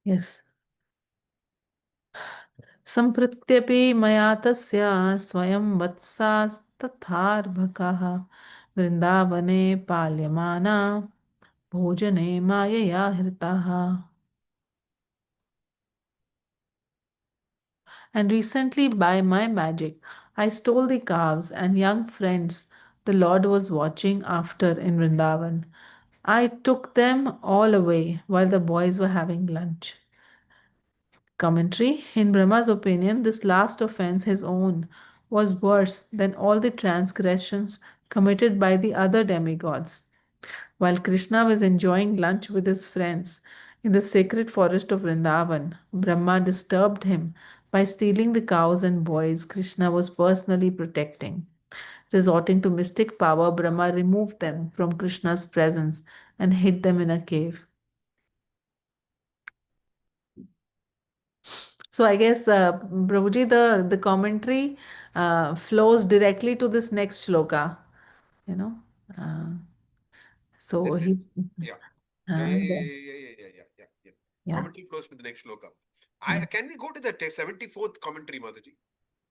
Yes. सम्पृक्त्यपि मया तस्य स्वयं वत्सास्तथार्भकाः वृन्दावने पाल्यमाना भोजने मायया हृताः. And recently, by my magic, I stole the calves and young friends the Lord was watching after in Vrindavan. I took them all away while the boys were having lunch. Commentary. In Brahma's opinion, this last offense, his own, was worse than all the transgressions committed by the other demigods. While Krishna was enjoying lunch with his friends in the sacred forest of Vrindavan, Brahma disturbed him by stealing the cows and boys Krishna was personally protecting. Resorting to mystic power, Brahma removed them from Krishna's presence and hid them in a cave. So I guess, Prabhuji, the commentary flows directly to this next shloka, you know. Uh, so Is it? he, Yeah. Yeah, yeah, uh, yeah, the- yeah, yeah, yeah, yeah, yeah, yeah. yeah, Commentary flows to the next shloka. yeah, Can we go to the 74th commentary, Mataji?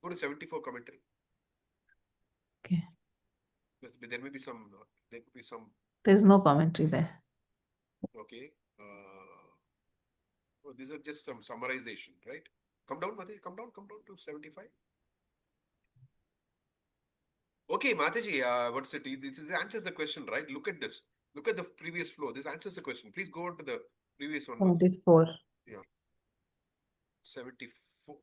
Go to 74 commentary. okay. There may be some, there could be some, There's no commentary there. okay. Oh, these are just some summarization, right? Come down, Mataji, come down to 75. Okay, Mataji, what's it? This answers the question, right? Look at this. Look at the previous flow. This answers the question. Please go on to the previous one, Mataji. 74. Yeah. 74.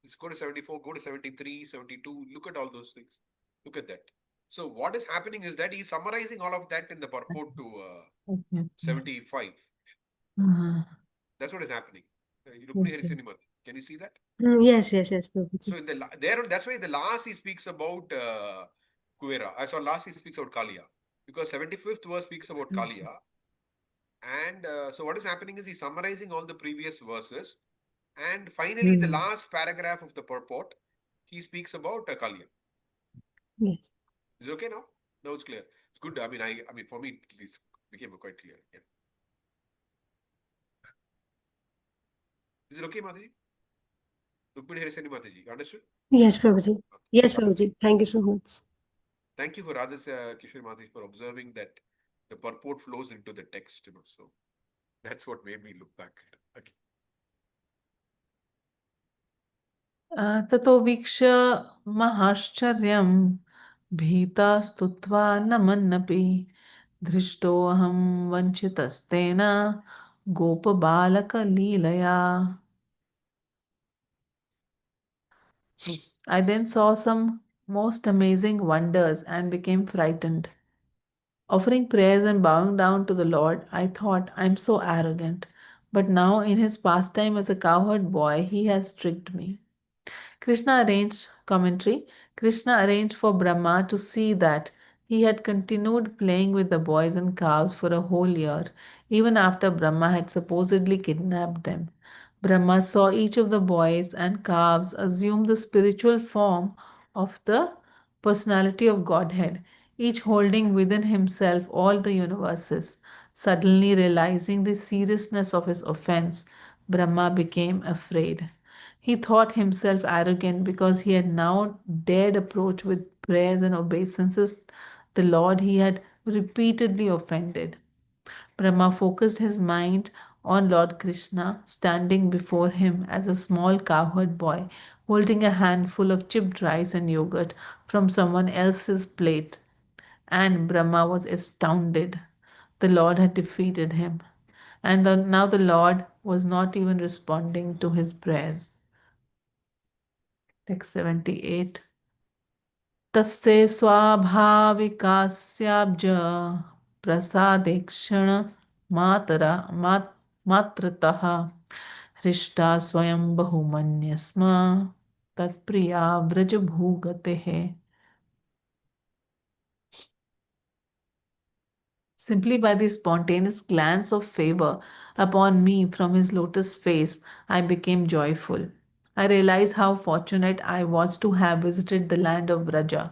Let's go to 74, go to 73, 72. Look at all those things. Look at that. So, what is happening is that he's summarizing all of that in the purport to Okay. 75. Uh, That's what is happening. Rukmini okay. Harisinimati. Can you see that? Yes, yes, yes, So, Prabhuji. in there, that's why the last he speaks about Kuvera. So, last he speaks about Kalia. Because 75th verse speaks about Kalia. And so, what is happening is he's summarizing all the previous verses. And finally, the Hmm. last paragraph of the purport, he speaks about Kalia. Yes. Is it okay now? Now it's clear. It's good. I mean, for me, at least became quite clear. Yeah. Is it okay, Mataji? Rukmini Harisani Mataji. Understood? Yes, Prabhuji. Okay. Yes, Okay. Prabhuji. Thank you so much. Thank you for Radha Kishore Mataji for observing that the purport flows into the text. So that's what made me look back. Okay. ततो वीक्ष्य महाश्चर्यं भीता स्तुत्वा नमन्नपि धृष्टोऽहं वञ्चितस्तेन गोपबालकलीलया. I then saw some most amazing wonders and became frightened. Offering prayers and bowing down to the Lord, I thought, I'm so arrogant. But now, in his pastime as a cowherd boy, he has tricked me. Krishna arranged commentary. Krishna arranged for Brahma to see that he had continued playing with the boys and calves for a whole year, even after Brahma had supposedly kidnapped them. Brahma saw each of the boys and calves assume the spiritual form of the personality of Godhead, each holding within himself all the universes. Suddenly realizing the seriousness of his offense, Brahma became afraid. He thought himself arrogant because he had now dared approach with prayers and obeisances the Lord he had repeatedly offended. Brahma focused his mind on Lord Krishna, standing before him as a small cowherd boy, holding a handful of chipped rice and yogurt from someone else's plate. And Brahma was astounded. The Lord had defeated him. And now the Lord was not even responding to his prayers. Text 78. तस्य स्वाभाविकास्याब्ज प्रसादेक्षण मातरा मात्रतः हृष्टा स्वयं बहुमन्य स्म तत्प्रिया व्रजभूगतेः. Simply by the spontaneous glance of favor upon me from his lotus face, I became joyful. I realized how fortunate I was to have visited the land of Vraja,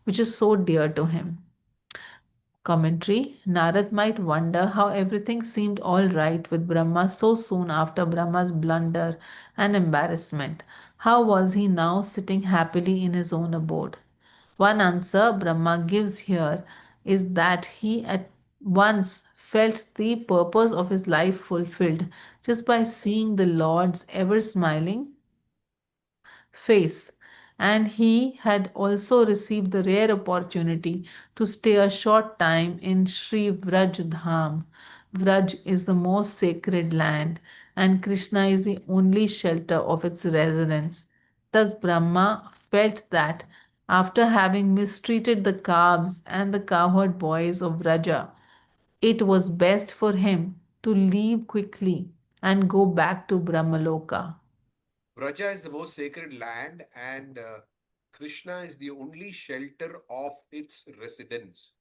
which is so dear to him. Commentary. Narad might wonder how everything seemed all right with Brahma so soon after Brahma's blunder and embarrassment. How was he now sitting happily in his own abode? One answer Brahma gives here is that he at once felt the purpose of his life fulfilled just by seeing the Lord's ever smiling face. And he had also received the rare opportunity to stay a short time in Sri Vraj Dham. Vraj is the most sacred land, and Krishna is the only shelter of its residents. Thus, Brahma felt that after having mistreated the calves and the cowherd boys of Vraja, it was best for him to leave quickly and go back to Brahmaloka. Braja is the most sacred land, and Krishna is the only shelter of its residents.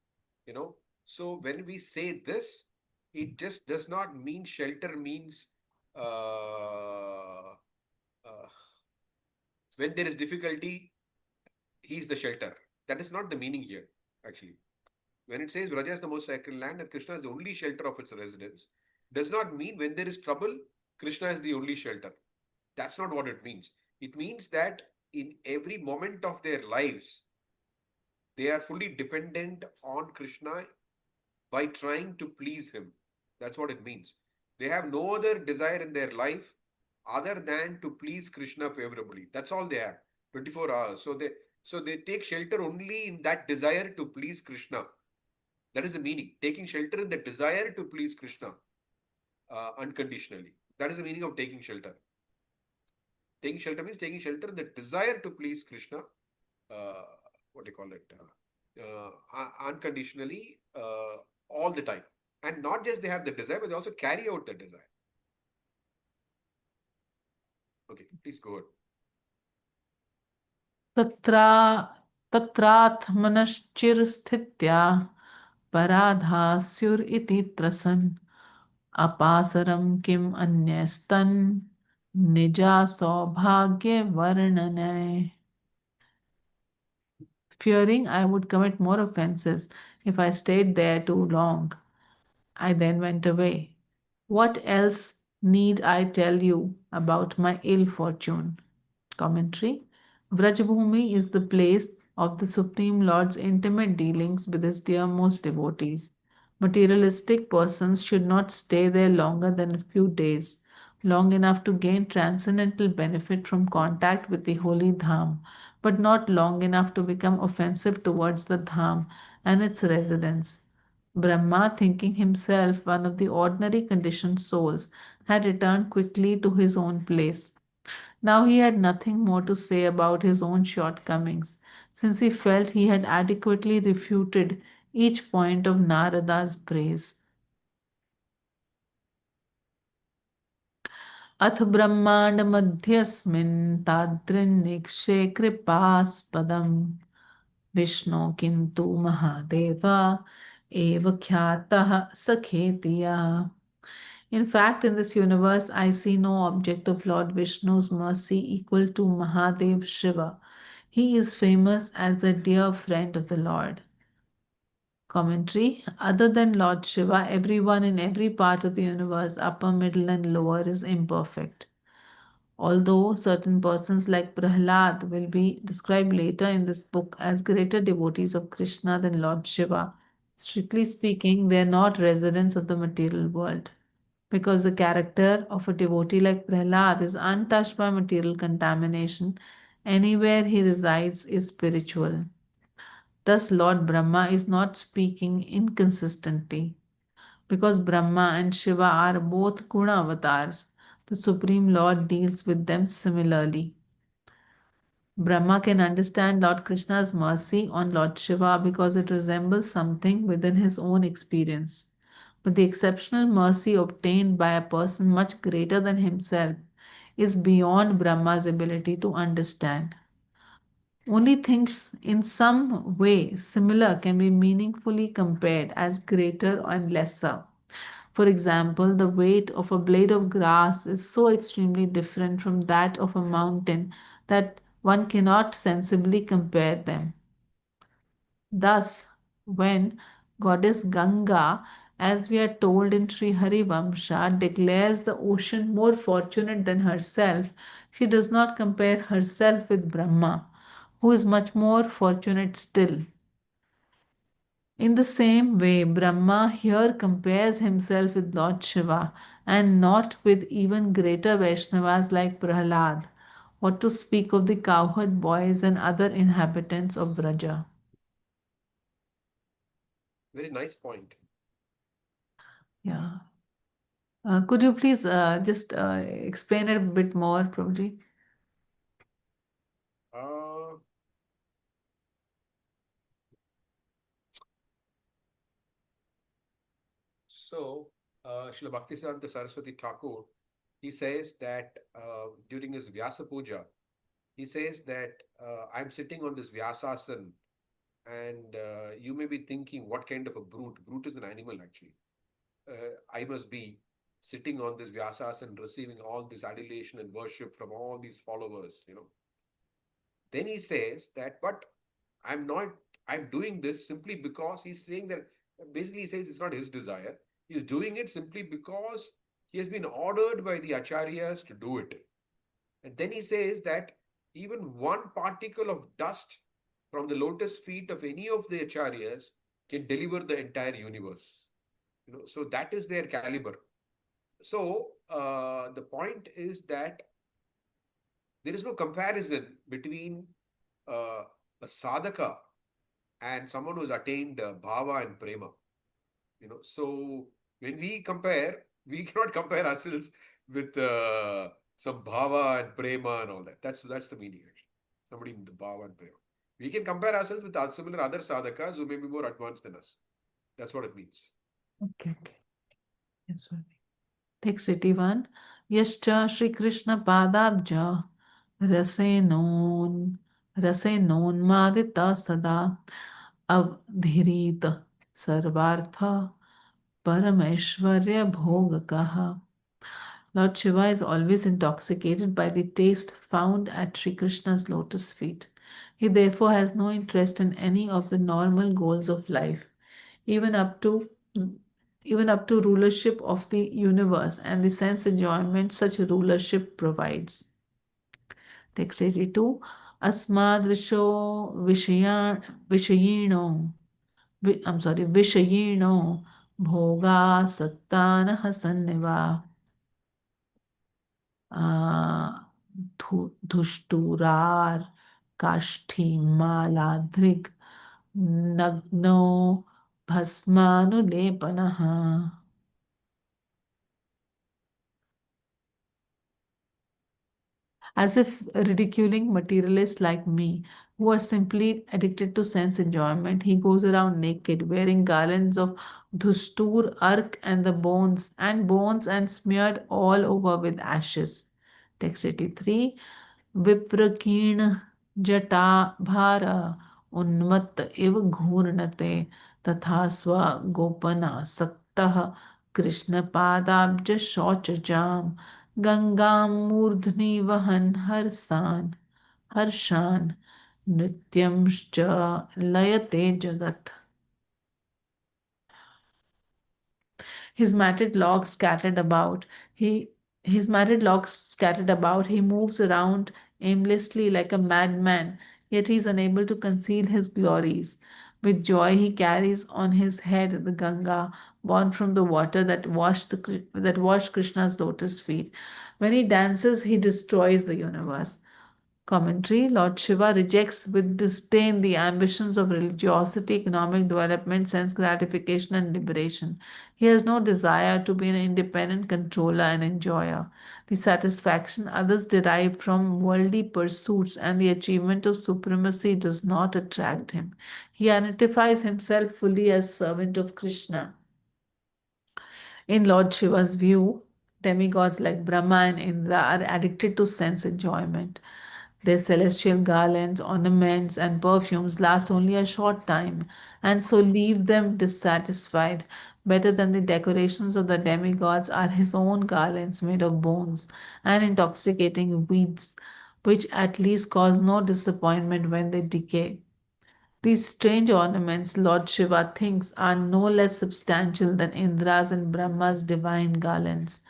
You know, so when we say this, it just does not mean shelter means uh, when there is difficulty, he is the shelter. That is not the meaning here, actually. When it says Vraja is the most sacred land and Krishna is the only shelter of its residents, does not mean when there is trouble, Krishna is the only shelter. That's not what it means. It means that in every moment of their lives, they are fully dependent on Krishna by trying to please him. That's what it means. They have no other desire in their life other than to please Krishna favorably. That's all they have. 24 hours. So they take shelter only in that desire to please Krishna. That is the meaning. Taking shelter in the desire to please Krishna unconditionally. That is the meaning of taking shelter. Taking shelter means taking shelter in the desire to please Krishna. Uh, what do you call it? Unconditionally, all the time. And not just they have the desire, but they also carry out the desire. Okay, please go ahead. तत्रा तत्रात्मनश्चिरस्थित्या पराधास्युर इति त्रसन् अपासरं किम् अन्यस्तन् निजा सौभाग्यवर्णनय. Fearing I would commit more offenses if I stayed there too long, I then went away. What else need I tell you about my ill fortune? Commentary. Vrajabhumi is the place of the Supreme Lord's intimate dealings with his dearmost devotees. Materialistic persons should not stay there longer than a few days, long enough to gain transcendental benefit from contact with the holy Dham, but not long enough to become offensive towards the Dham and its residents. Brahma, thinking himself one of the ordinary conditioned souls, had returned quickly to his own place. Now he had nothing more to say about his own shortcomings, since he felt he had adequately refuted each point of Narada's praise. अथ ब्रह्माण्डमध्यस्मिन् तादृन्निक्षे कृपास्पदम् विष्णो किन्तु महादेव एव ख्यातः सखेतिया. In fact, in this universe, I see no object of Lord Vishnu's mercy equal to Mahadev Shiva. He is famous as the dear friend of the Lord. Commentary. Other than Lord Shiva, everyone in every part of the universe, upper, middle, and lower, is imperfect. Although certain persons like Prahlad will be described later in this book as greater devotees of Krishna than Lord Shiva, strictly speaking, they are not residents of the material world. Because the character of a devotee like Prahlad is untouched by material contamination, anywhere he resides is spiritual. Thus, Lord Brahma is not speaking inconsistently. Because Brahma and Shiva are both Guna avatars, the Supreme Lord deals with them similarly. Brahma can understand Lord Krishna's mercy on Lord Shiva because it resembles something within his own experience. But the exceptional mercy obtained by a person much greater than himself is beyond Brahma's ability to understand. Only things in some way similar can be meaningfully compared as greater and lesser. For example, the weight of a blade of grass is so extremely different from that of a mountain that one cannot sensibly compare them. Thus, when Goddess Ganga, as we are told in Sri Harivamsha, declares the ocean more fortunate than herself. She does not compare herself with Brahma, who is much more fortunate still. In the same way, Brahma here compares himself with Lord Shiva and not with even greater Vaishnavas like Prahlad, what to speak of the cowherd boys and other inhabitants of Vraja. Very nice point. Yeah. Could you please just explain it a bit more, Prabhuji? Uh, so, Srila Bhaktisiddhanta Saraswati Thakur, he says that during his Vyasa Puja, he says that I'm sitting on this Vyasasan, and you may be thinking, what kind of a brute? Brute is an animal, actually. I must be sitting on this Vyasasan, receiving all this adulation and worship from all these followers. Then he says that, but I'm not, I'm doing this simply because he's saying that basically he says it's not his desire. He's doing it simply because he has been ordered by the acharyas to do it. And then he says that even one particle of dust from the lotus feet of any of the acharyas can deliver the entire universe. So that is their caliber. So the point is that there is no comparison between uh, a sadhaka and someone who's attained bhava and prema. So when we compare, we cannot compare ourselves with some bhava and prema and all that. That's the meaning actually. Somebody in the bhava and prema. We can compare ourselves with similar other sadhakas who may be more advanced than us. That's what it means. Okay, okay. Yes, sir. Take city one. Yascha Shri Krishna Padabja Rasenon Rasenon Madita Sada Avdhirit Sarvartha Parameshwarya Bhogakaha. Lord Shiva is always intoxicated by the taste found at Sri Krishna's lotus feet. He therefore has no interest in any of the normal goals of life, even up to even up to rulership of the universe and the sense enjoyment such rulership provides. Text 82. Asmadrisho Vishayino I'm sorry, Vishayino Bhoga Sattana Hasaneva Dhushturar Kashti Maladrik Nagno Bhasmanulepanaha. As if ridiculing materialists like me, who are simply addicted to sense enjoyment. He goes around naked, wearing garlands of dhustur, ark, and bones, and smeared all over with ashes. Text 83. विप्रकीर्ण जटाभार उन्मत्त इव घूर्णते तथा स्वगोपनासक्तः कृष्णपादाब्ज शौचजाम गंगां मूर्ध्नि वहन् हर्षान् नृत्यं च लयते जगत्. His matted locks scattered about. He his matted locks scattered about. He moves around aimlessly like a madman, yet he is unable to conceal his glories. With joy he carries on his head the Ganga, born from the water that washed Krishna's lotus feet. When he dances, he destroys the universe. Commentary. Lord Shiva rejects with disdain the ambitions of religiosity, economic development, sense gratification, and liberation. He has no desire to be an independent controller and enjoyer. The satisfaction others derive from worldly pursuits and the achievement of supremacy does not attract him. He identifies himself fully as servant of Krishna. In Lord Shiva's view, demigods like Brahma and Indra are addicted to sense enjoyment. Their celestial garlands, ornaments, and perfumes last only a short time and so leave them dissatisfied. Better than the decorations of the demigods are his own garlands made of bones and intoxicating weeds, which at least cause no disappointment when they decay. These strange ornaments Lord Shiva thinks are no less substantial than Indra's and Brahma's divine garlands.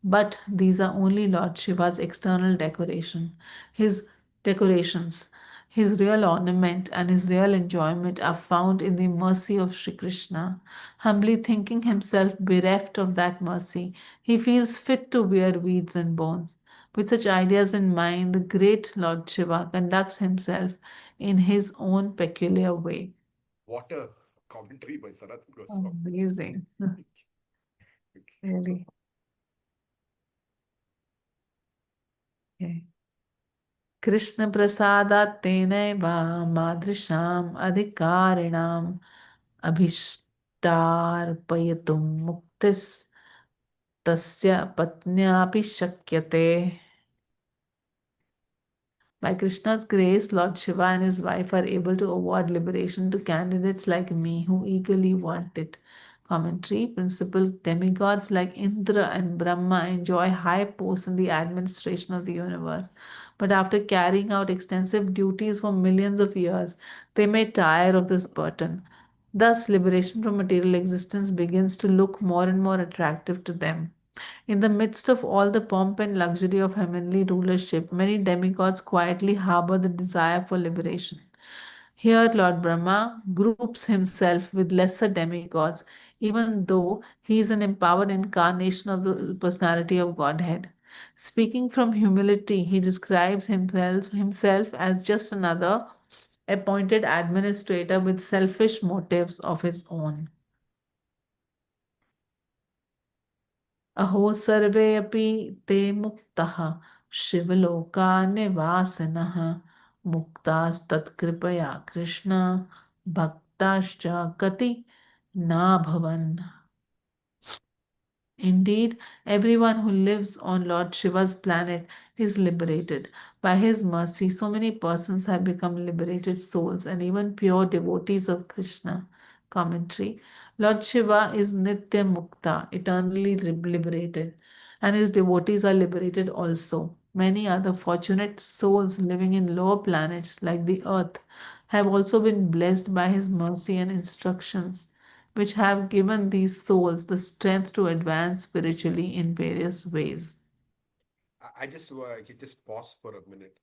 But these are only Lord Shiva's external decoration. His decorations, his real ornament and his real enjoyment are found in the mercy of Sri Krishna. Humbly thinking himself bereft of that mercy, he feels fit to wear weeds and bones. With such ideas in mind, the great Lord Shiva conducts himself in his own peculiar way. What a commentary by Sanatana Goswami. Amazing. Okay. Really. Okay. Krishna प्रसादात् तेनैव मादृशाम् अधिकारिणाम् अभिष्टार्पयितुं मुक्तिस्तस्य पत्न्यापि शक्यते. By Krishna's grace, Lord Shiva and his wife are able to award liberation to candidates like me who eagerly want it. Commentary Principal demigods like Indra and Brahma enjoy high posts in the administration of the universe. But after carrying out extensive duties for millions of years, they may tire of this burden. Thus, liberation from material existence begins to look more and more attractive to them. In the midst of all the pomp and luxury of heavenly rulership, many demigods quietly harbor the desire for liberation. Here, Lord Brahma groups himself with lesser demigods, even though he is an empowered incarnation of the personality of Godhead. Speaking from humility, he describes himself as just another appointed administrator with selfish motives of his own. अहो सर्वे अपि ते मुक्तः शिवलोकानिवासिनः मुक्तास्तत्कृपया कृष्ण भक्ताश्च कति नाभवन्. Indeed, everyone who lives on Lord Shiva's planet is liberated. By his mercy, so many persons have become liberated souls and even pure devotees of Krishna. Commentary Lord Shiva is Nitya Mukta, eternally liberated, and his devotees are liberated also. Many other fortunate souls living in lower planets like the earth have also been blessed by his mercy and instructions, which have given these souls the strength to advance spiritually in various ways. I just can just pause for a minute.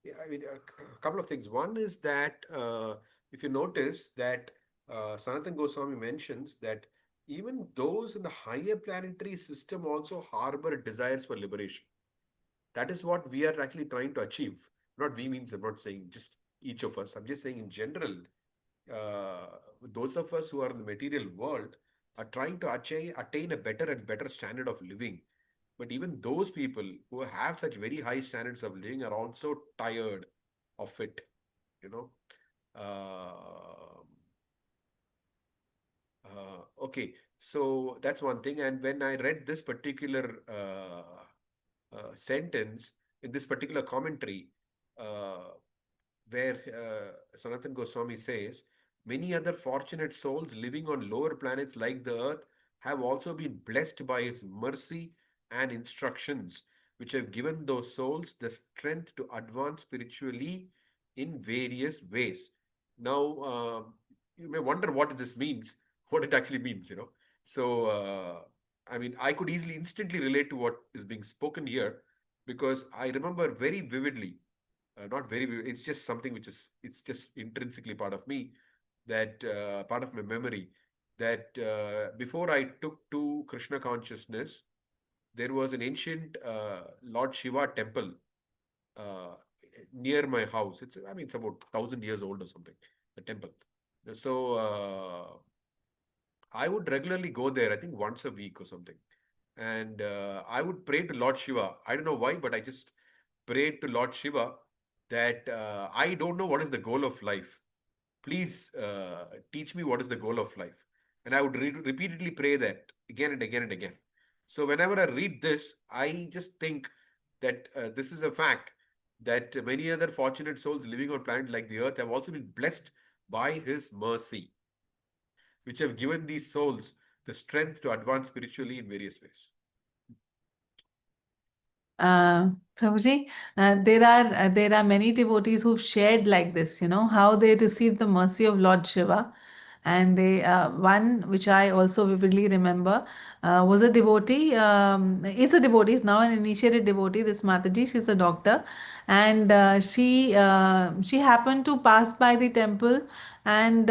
Yeah, I mean, a couple of things. One is that if you notice that Sanatan Goswami mentions that even those in the higher planetary system also harbor desires for liberation. That is what we are actually trying to achieve. Not we means I'm not saying just each of us. I'm just saying in general, uh, those of us who are in the material world are trying to attain a better and better standard of living. But even those people who have such very high standards of living are also tired of it, you know. Uh, okay, so that's one thing. And when I read this particular sentence in this particular commentary, uh, where Sanatan Goswami says, many other fortunate souls living on lower planets like the earth have also been blessed by his mercy and instructions, which have given those souls the strength to advance spiritually in various ways. Now, you may wonder what this means, what it actually means, you know. So, I mean, I could easily instantly relate to what is being spoken here because I remember very vividly, not very vivid, it's just something which is, it's just intrinsically part of me, that part of my memory, that before I took to Krishna consciousness, there was an ancient Lord Shiva temple uh, near my house. It's, I mean, it's about 1,000 years old or something, the temple. So I would regularly go there, I think once a week or something. And I would pray to Lord Shiva. I don't know why, but I just prayed to Lord Shiva that I don't know what is the goal of life. Please teach me what is the goal of life. And I would repeatedly pray that again and again and again. So whenever I read this, I just think that this is a fact that many other fortunate souls living on planet like the earth have also been blessed by his mercy, which have given these souls the strength to advance spiritually in various ways. Uh, Prabhuji, there are many devotees who've shared like this, how they received the mercy of Lord Shiva. And they one which I also vividly remember was a devotee. Is a devotee, is now an initiated devotee. This Mataji, she's a doctor, and she happened to pass by the temple, and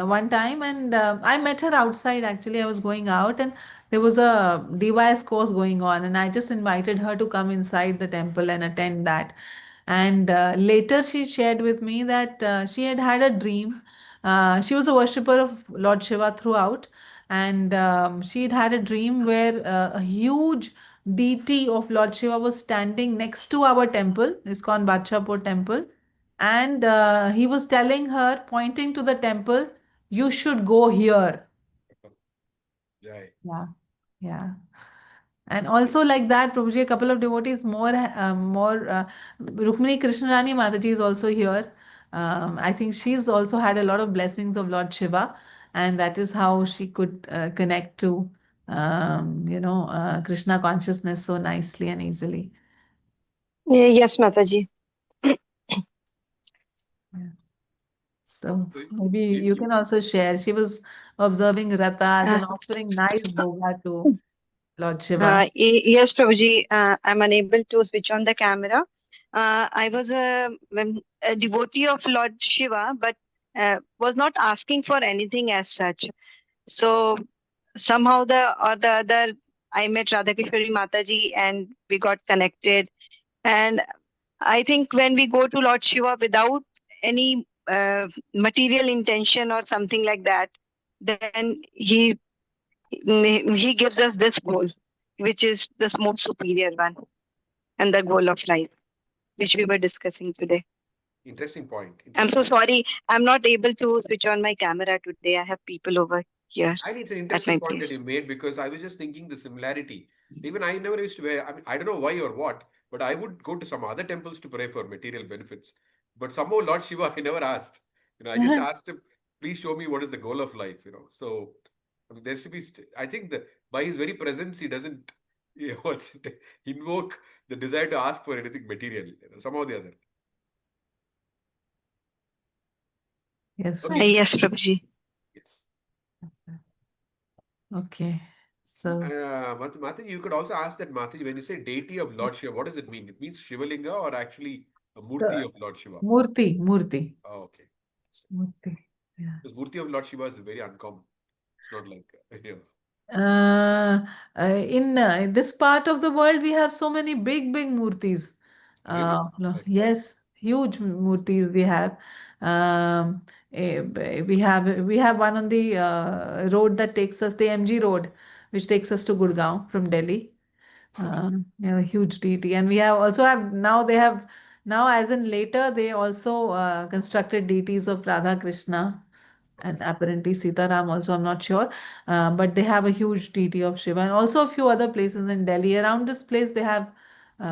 one time, and I met her outside. Actually, I was going out, and there was a DYS course going on, and I just invited her to come inside the temple and attend that. And later, she shared with me that she had had a dream. She was a worshipper of Lord Shiva throughout, and she had had a dream where a huge deity of Lord Shiva was standing next to our temple, ISKCON Badshapur temple, and he was telling her, pointing to the temple, "You should go here." Right. Yeah, yeah. And also like that, Prabhuji, a couple of devotees Rukmini Krishnarani Mataji is also here. I think she's also had a lot of blessings of Lord Shiva, and that is how she could connect to, Krishna consciousness so nicely and easily. Yes, Mataji. Yeah. So So maybe you, you you, can also share. She was observing ratas Uh, and offering nice bhoga to Lord Shiva. yes, Prabhuji, I'm unable to switch on the camera. I was a devotee of Lord Shiva, but was not asking for anything as such. So somehow the other, I met Radhakishwari Mataji and we got connected. And I think when we go to Lord Shiva without any material intention or something like that, then he gives us this goal, which is the most superior one and the goal of life, which we were discussing today. interesting point. I'm so Interesting. sorry. I'm not able to switch on my camera today. I have people over here I think it's an at my interesting point that place. you made because I was just thinking the similarity. Even I never used to wear, I mean, I don't know why or what, but I would go to some other temples to pray for material benefits. But somehow Lord Shiva, I never asked. I just asked him, please show me what is the goal of life. So I mean, there should be, I think that by his very presence, he doesn't, what's it, invoke the desire to ask for anything material, somehow or the other. Yes, Okay. Yes, Prabhuji. Yes. okay. So. Mataji, you could also ask that Mataji, when you say deity of Lord Shiva, what does it mean? It means Shivalinga or actually a Murti The of Lord Shiva? Murti. Oh, okay. Murti. Yeah. Because Murti of Lord Shiva is very uncommon. It's not like, In this part of the world, we have so many big, big murtis. really? Like, Yes, huge murtis we have. Um, we have one on the road that takes us, the MG road, which takes us to Gurgaon from Delhi. okay. Huge deity, and we have also have now they have now as in later they also constructed deities of Radha Krishna and apparently Sitaram also, I'm not sure. But they have a huge deity of Shiva and also a few other places in Delhi. Around this place, they have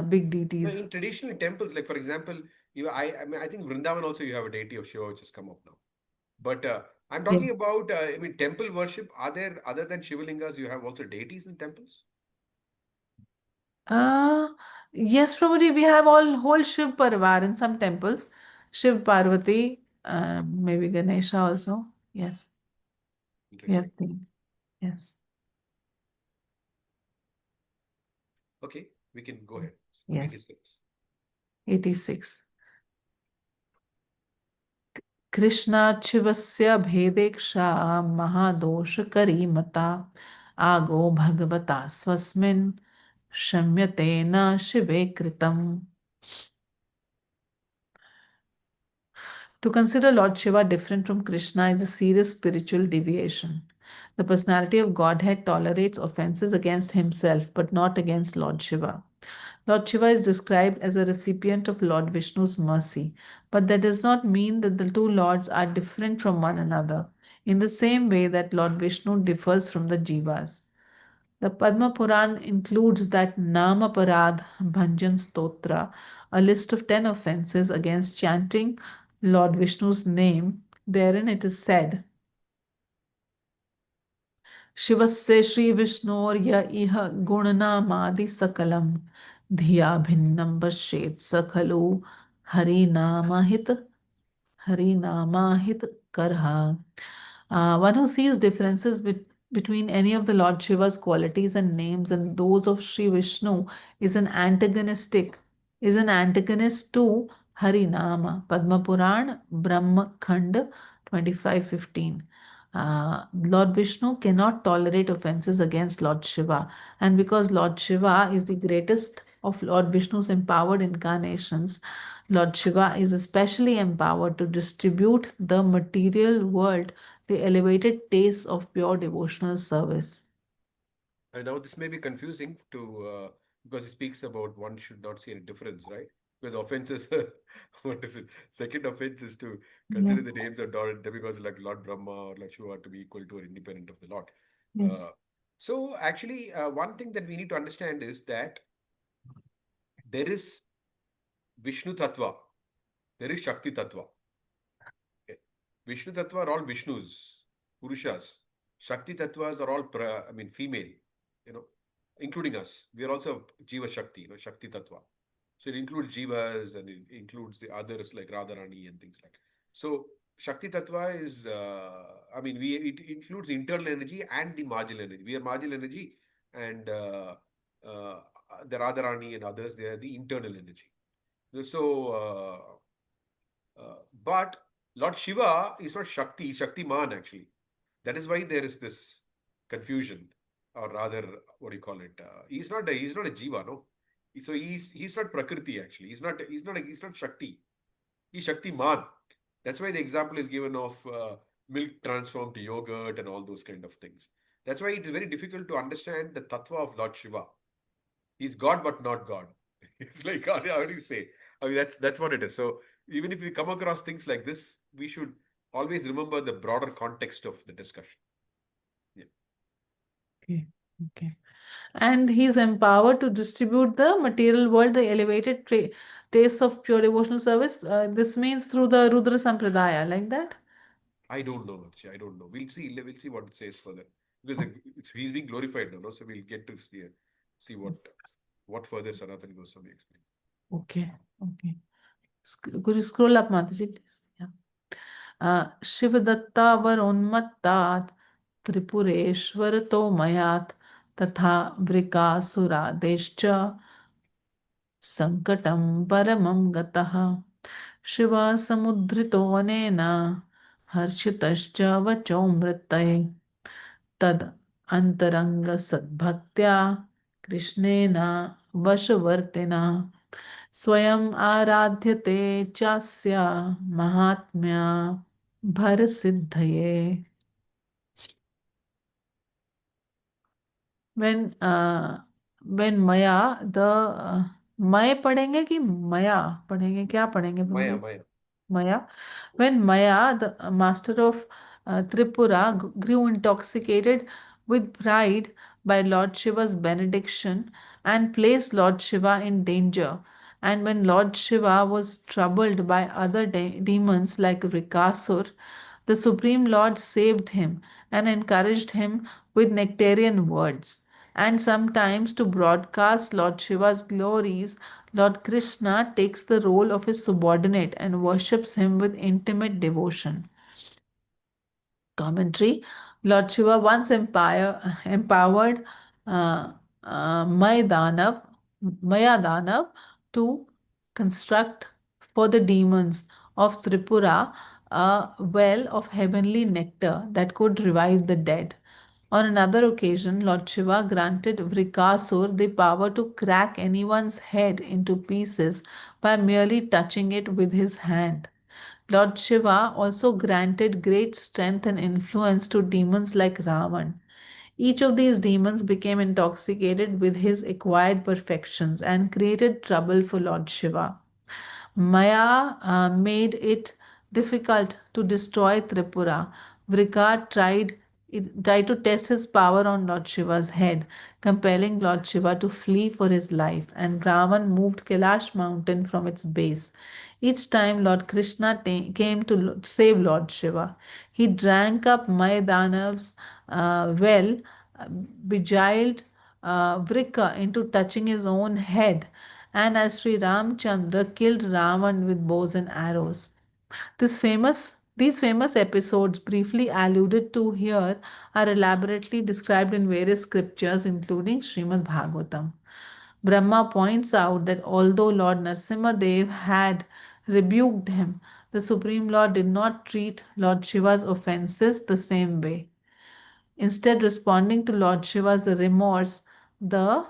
big So deities. in traditional temples, like for example, I mean, I think Vrindavan also you have a deity of Shiva which has come up now. But I'm Yeah. talking about, I mean, temple worship. Are there, other than Shivalingas, you have also deities in temples? Uh, yes, Prabhuji, we have all whole Shiv Parivar in some temples. Shiv Parvati, maybe Ganesha also. Yes, we have Interesting. seen. Yes, Okay, we can go ahead. yes. 86. 86. कृष्णाच्छिवस्य भेदेक्षा महादोषकरी मता आगो भगवता स्वस्मिन् क्षम्यते न शिवे कृतम्. To consider Lord Shiva different from Krishna is a serious spiritual deviation. The personality of Godhead tolerates offenses against himself but not against Lord Shiva. Lord Shiva is described as a recipient of Lord Vishnu's mercy, but that does not mean that the two lords are different from one another, in the same way that Lord Vishnu differs from the Jivas. The Padma Puran includes that Namaparad Bhanjan Stotra, a list of 10 offenses against chanting Lord Vishnu's name. Therein it is said, शिवस्य श्रीविष्णोर्य इह गुणनामादि सकलम् धिया भिन्नं पश्येत् स खलु हरिनामहित Harinamahit Karha. One who sees differences between any of the Lord Shiva's qualities and names and those of Sri Vishnu is an antagonist to Harinama. Padma Puran, Brahma Khand 25:15. Lord Vishnu cannot tolerate offenses against Lord Shiva, and because Lord Shiva is the greatest of Lord Vishnu's empowered incarnations, Lord Shiva is especially empowered to distribute the material world the elevated taste of pure devotional service. And now this may be confusing to because he speaks about one should not see any difference, right? Because offenses, what is it? Second offense is to consider Yes, the names of demigods like Lord Brahma or Lord Shiva to be equal to or independent of the Lord. yes. Uh, so actually, one thing that we need to understand is that there is Vishnu Tattva, there is Shakti Tattva. Okay. Vishnu Tattva are all Vishnus, Purushas. Shakti Tattvas are all, female, you know, including us. We are also Jiva Shakti, Shakti Tattva. So it includes Jivas and it includes the others like Radharani and things like that. So Shakti Tattva is, it includes internal energy and the marginal energy. We are marginal energy and uh, the Radharani and others, they are the internal energy. So, but Lord Shiva is not Shakti, he's Shaktiman actually. That is why there is this confusion, or rather, what do you call it? He's not a Jiva, no. So he's not Prakriti actually. He's not Shakti. He's Shaktiman. That's why the example is given of milk transformed to yogurt and all those kind of things. That's why it is very difficult to understand the tattva of Lord Shiva. He's God but not God. It's like how do you say? I mean that's what it is. So even if we come across things like this, we should always remember the broader context of the discussion. Yeah. Okay. Okay. And he's empowered to distribute the material world, the elevated tastes of pure devotional service. This means through the Rudra Sampradaya, like that. I don't know, Matsya. I don't know. We'll see what it says further. Because he's being glorified now, no? So we'll get to see what further Sanatan Goswami explains. Okay. Okay. Could you scroll up, Mataji, please? Yeah. शिवदत्तावरोन्मत्तात् त्रिपुरेश्वरतो मयात् तथा वृकासुरादेश्च सङ्कटं परमं गतः शिवसमुद्धृतोऽनेन हर्षितश्च वचोमृतये तद् अन्तरङ्गसद्भक्त्या कृष्णेन वशवर्तिना स्वयम् आराध्यते चास्य महात्म्या भरसिद्धये. When Maya the Maya पढ़ेंगे कि मया पढ़ेंगे, क्या पढ़ेंगे Maya, Prabhu? Maya. Maya. When Maya, the master of Tripura, grew intoxicated with pride by Lord Shiva's benediction and placed Lord Shiva in danger, and when Lord Shiva was troubled by other demons like Rikasur, the Supreme Lord saved him and encouraged him with nectarian words. And sometimes, to broadcast Lord Shiva's glories, Lord Krishna takes the role of his subordinate and worships him with intimate devotion. Commentary. Lord Shiva once empowered uh, Maya Danav to construct for the demons of Tripura a well of heavenly nectar that could revive the dead. On another occasion, Lord Shiva granted Vrikasur the power to crack anyone's head into pieces by merely touching it with his hand. Lord Shiva also granted great strength and influence to demons like Ravan. Each of these demons became intoxicated with his acquired perfections and created trouble for Lord Shiva. Maya made it difficult to destroy Tripura. Vrika tried to test his power on Lord Shiva's head, compelling Lord Shiva to flee for his life, and Ravan moved Kailash mountain from its base. Each time Lord Krishna came to save Lord Shiva, he drank up Maidanav's well, beguiled Vrika into touching his own head, and as Sri Ramchandra killed Ravan with bows and arrows. These famous episodes, briefly alluded to here, are elaborately described in various scriptures, including Srimad Bhagavatam. Brahma points out that although Lord Narsimhadev had rebuked him, the Supreme Lord did not treat Lord Shiva's offenses the same way. Instead, responding to Lord Shiva's remorse, the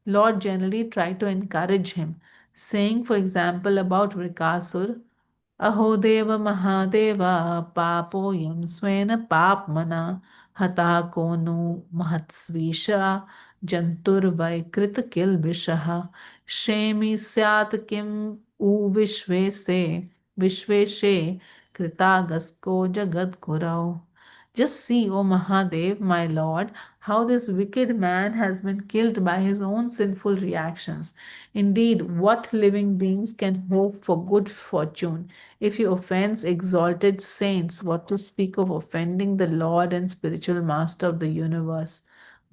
Lord generally tried to encourage him, saying, for example, about Vrikasur, Aho Deva Mahadeva Papoyam Swena Papmana Hata Konu Mahatsvisha Jantur Vaikrit Kilbishaha Shemi Syat Kim U Vishveshe Kritagasko Jagat Kurau. Just see, O Mahadev, my lord, how this wicked man has been killed by his own sinful reactions. Indeed, what living beings can hope for good fortune? If he offends exalted saints, what to speak of offending the Lord and spiritual master of the universe?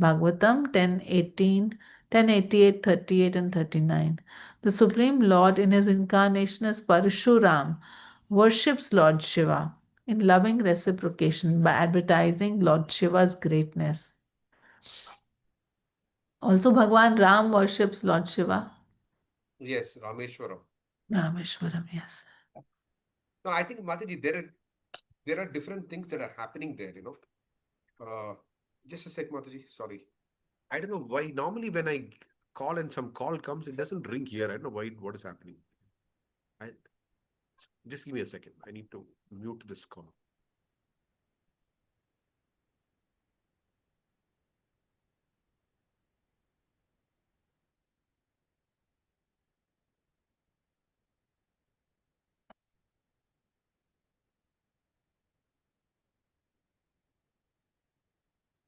Bhagavatam 10:18, 10:88, 38, and 39. The Supreme Lord, in his incarnation as Parshuram, worships Lord Shiva in loving reciprocation by advertising Lord Shiva's greatness. Also, Bhagwan Ram worships Lord Shiva. Yes, Rameshwaram. Rameshwaram, yes. No, I think Mataji, there are different things that are happening there, you know. Uh, just a sec, Mataji. Sorry. I don't know why. Normally, when I call and some call comes, it doesn't ring here. I don't know why. What is happening? I, just give me a second. I need to mute this call.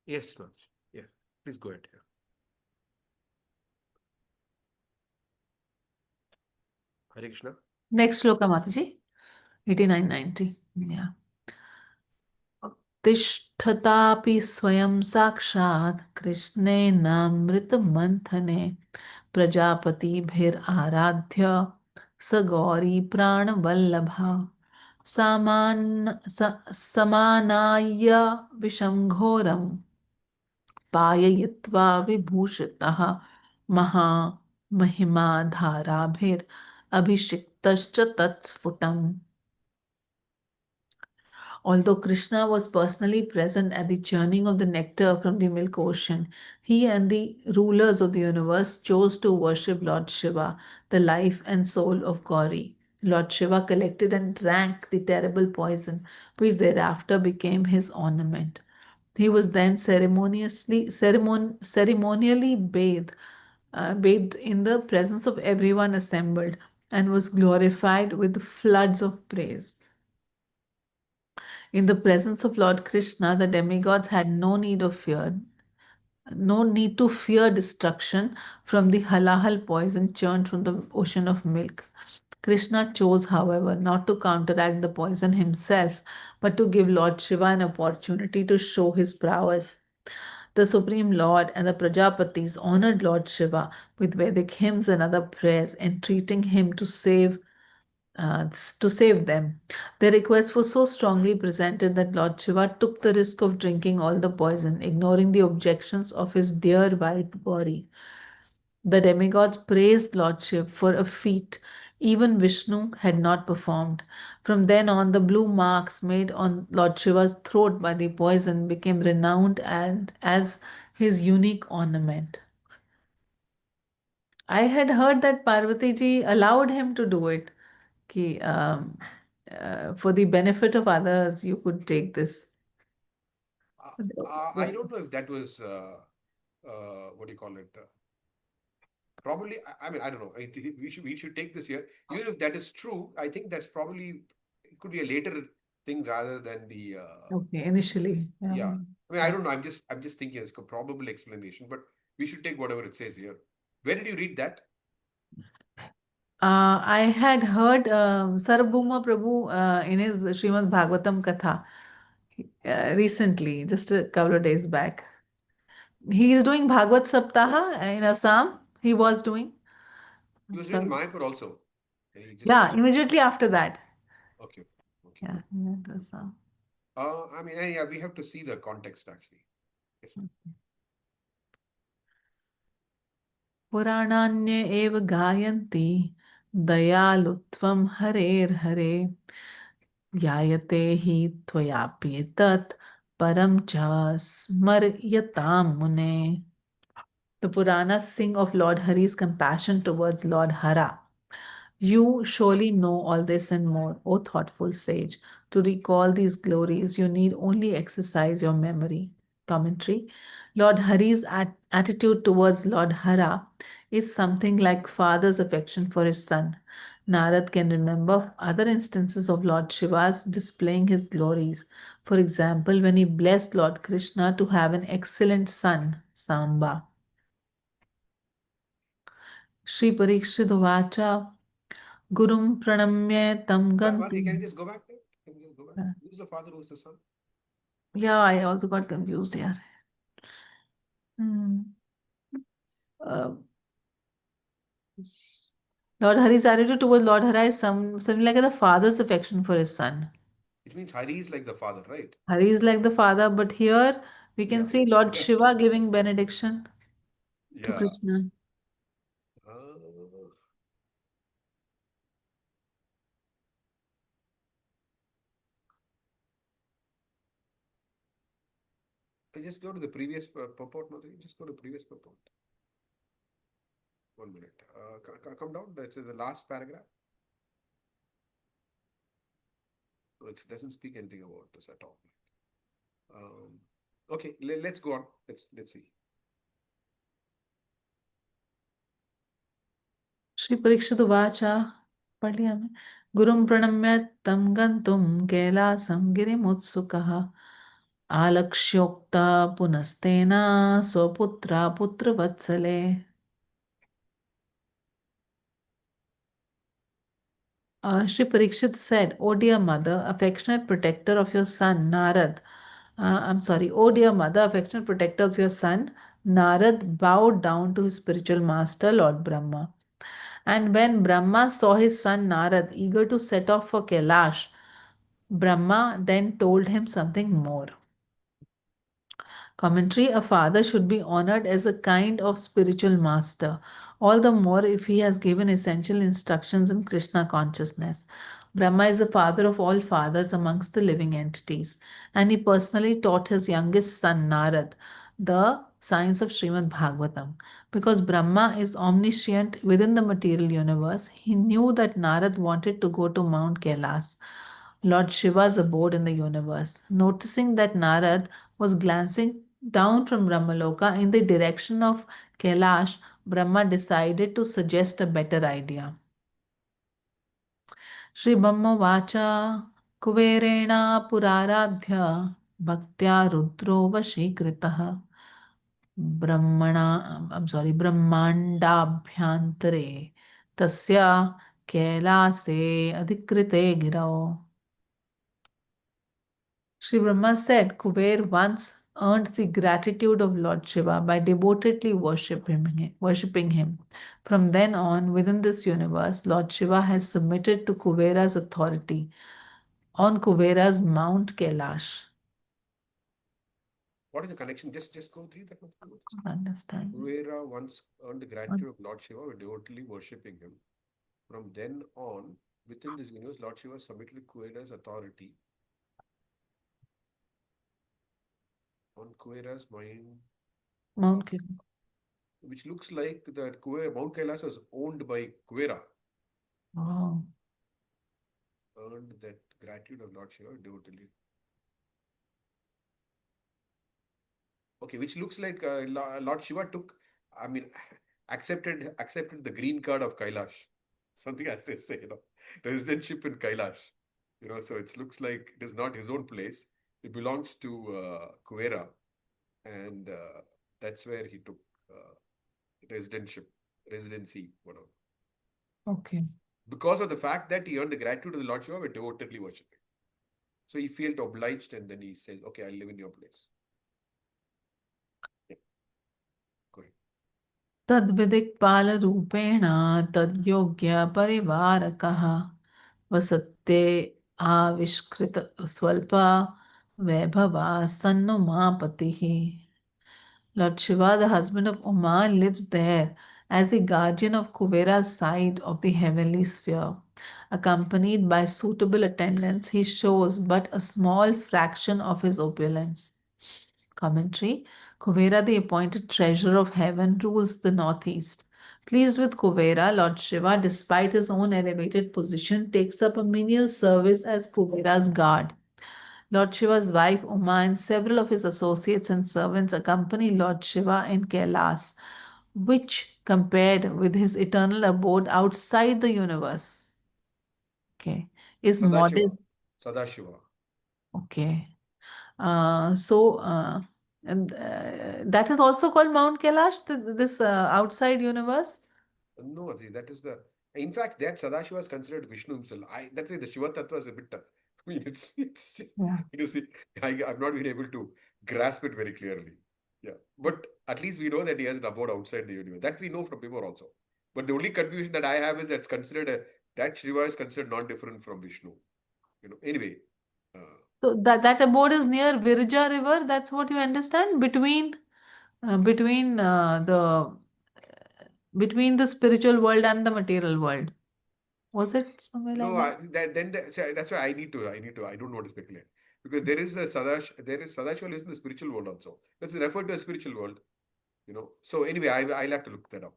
Yes, Mataji. Yeah. Please go ahead. Yeah. Hare Krishna. Next shloka, Mataji. 8990. Yeah. तिष्ठतापि स्वयं साक्षात् कृष्णेनामृतमन्थने प्रजापतिभिराराध्य स गौरी प्राणवल्लभा समानाय विषं घोरं पाययित्वा विभूषितः महामहिमा धाराभिरभिषिक्तश्च तत्स्फुटम्. Although Krishna was personally present at the churning of the nectar from the milk ocean, he and the rulers of the universe chose to worship Lord Shiva, the life and soul of Gauri. Lord Shiva collected and drank the terrible poison, which thereafter became his ornament. He was then ceremonially bathed in the presence of everyone assembled, and was glorified with floods of praise. In the presence of Lord Krishna, the demigods had no need to fear destruction from the halahal poison churned from the ocean of milk. Krishna chose, however, not to counteract the poison himself, but to give Lord Shiva an opportunity to show his prowess. The Supreme Lord and the Prajapatis honored Lord Shiva with Vedic hymns and other prayers, entreating him uh, to save them. Their request was so strongly presented that Lord Shiva took the risk of drinking all the poison, ignoring the objections of his dear white body. The demigods praised Lord Shiva for a feat even Vishnu had not performed. From then on, the blue marks made on Lord Shiva's throat by the poison became renowned and as his unique ornament. I had heard that Parvati ji allowed him to do it. Ki, for the benefit of others, you could take this. I don't know if that was, what do you call it? Probably, I mean, I don't know. We should take this here. Even if that is true, I think that's probably, it could be a later thing rather than the Okay, initially. yeah. I mean, I don't know. I'm just thinking it's a probable explanation, but we should take whatever it says here. Where did you read that? I had heard Sarabhuma Prabhu in his Srimad Bhagavatam Katha recently, just a couple of days back. He is doing Bhagavad Saptaha in Assam. He was doing. He was doing in So, Mayapur also. And he just yeah, stopped. immediately after that. Okay. Okay. Yeah, he went to Assam. I mean, yeah, we have to see the context actually. Yes. पुराणान्ये एव गायन्ति दयालुत्वं हरेर्हरे ध्यायते हि त्वयाप्येतत् परं च स्मर्यतां मुने. The Puranas sing of Lord Hari's compassion towards Lord Hara. You surely know all this and more, O thoughtful sage. To recall these glories, you need only exercise your memory. Commentary. Lord Hari's attitude towards Lord Hara is something like father's affection for his son. Narad can remember other instances of Lord Shiva's displaying his glories. For example, when he blessed Lord Krishna to have an excellent son, Samba. Shri Parikshit Vacha Gurum Pranamya Tam But you Gantum. can just go back there. Can you just go back? Who's the father? Who's the son? Yeah, I also got confused here. Hmm. Uh, Lord Hari's attitude towards Lord Hara is something like the father's affection for his son. It means Hari is like the father, right? Hari is like the father, but here we can Yeah. see Lord Shiva giving benediction to Yeah. Krishna. Uh, just go to the previous purport, Madhuri. Just go to previous purport. 1 minute. Come down. That's the last paragraph. So it doesn't speak anything about this at all. Okay, let's go on. Let's see. Shri Parikshit उवाच पढ़ लिया मैं गुरुं प्रणम्य तं गन्तुं कैलासं गिरिमुत्सुकः आलक्ष्योक्ता पुनस्तेन स्वपुत्रा पुत्रवत्सले. Shri Parikshit said, O dear mother, affectionate protector of your son, Narad. I'm sorry, O dear mother, affectionate protector of your son, Narad bowed down to his spiritual master, Lord Brahma. And when Brahma saw his son Narad eager to set off for Kailash, Brahma then told him something more. Commentary. A father should be honored as a kind of spiritual master, all the more if he has given essential instructions in Krishna consciousness. Brahma is the father of all fathers amongst the living entities, and he personally taught his youngest son Narad the science of Srimad Bhagavatam. Because Brahma is omniscient within the material universe, he knew that Narad wanted to go to Mount Kailas, Lord Shiva's abode in the universe. Noticing that Narad was glancing down from Brahmaloka in the direction of Kailash, Brahma decided to suggest a better idea. Sri Brahma Vacha Kuverena Puraradhya Bhaktya Rudro Vashikritah Brahmandabhyantare Tasya Kailase Adhikrite Girao. Sri Brahma said Kuber once earned the gratitude of Lord Shiva by devotedly worshipping him. From then on, within this universe, Lord Shiva has submitted to Kuvera's authority on Kuvera's Mount Kailash. What is the connection? Just go through that. Understand this. Kuvera once earned the gratitude of Lord Shiva by devotedly worshipping him. From then on, within this universe, Lord Shiva submitted Kuvera's authority on Kuvera's mind, Mount Kailash. which looks like that Mount Kailas is owned by Kuvera. Oh. Earned that gratitude of Lord Shiva devotedly. Okay, which looks like Lord Shiva took, I mean, accepted the green card of Kailash. Something as they say, residentship in Kailash. So it looks like it is not his own place. It belongs to Kuvera, and that's where he took residency, whatever. Okay. Because of the fact that he earned the gratitude of the Lord Shiva by devotedly worshipping. So he felt obliged, and then he says, "Okay, I'll live in your place." Yeah. तद्विदिक्पालरूपेण तद्योग्यपरिवारकः वसते आविष्कृतस्वल्पा Vaibhava सन्नुमापतिः. Lord Shiva, the husband of Uma, lives there as the guardian of Kuvera's side of the heavenly sphere. Accompanied by suitable attendants, he shows but a small fraction of his opulence. Commentary. Kuvera, the appointed treasurer of heaven, rules the northeast. Pleased with Kuvera, Lord Shiva, despite his own elevated position, takes up a menial service as Kuvera's guard. Lord Shiva's wife Uma and several of his associates and servants accompany Lord Shiva in Kailas, which, compared with his eternal abode outside the universe, okay, is Sadashiva. modest. Sadashiva. Okay. So, and that is also called Mount Kailash, this outside universe. No, Adri, that is the. In fact, that Sadashiva is considered Vishnu himself. That's why the Shiva Tattva is a bit tough. I mean, it's just, Yeah. it is, I've not been able to grasp it very clearly. Yeah. But at least we know that he has an abode outside the universe. That we know from before also. But the only confusion that I have is that's considered that Shiva is considered not different from Vishnu. Anyway. Uh, So that abode is near Virja River. That's what you understand between between the spiritual world and the material world. Was it somewhere like No, that? that's why I don't want to speculate. Because there is Sadashiva lives in the spiritual world also. That's referred to as spiritual world. So anyway, I'll have to look that up.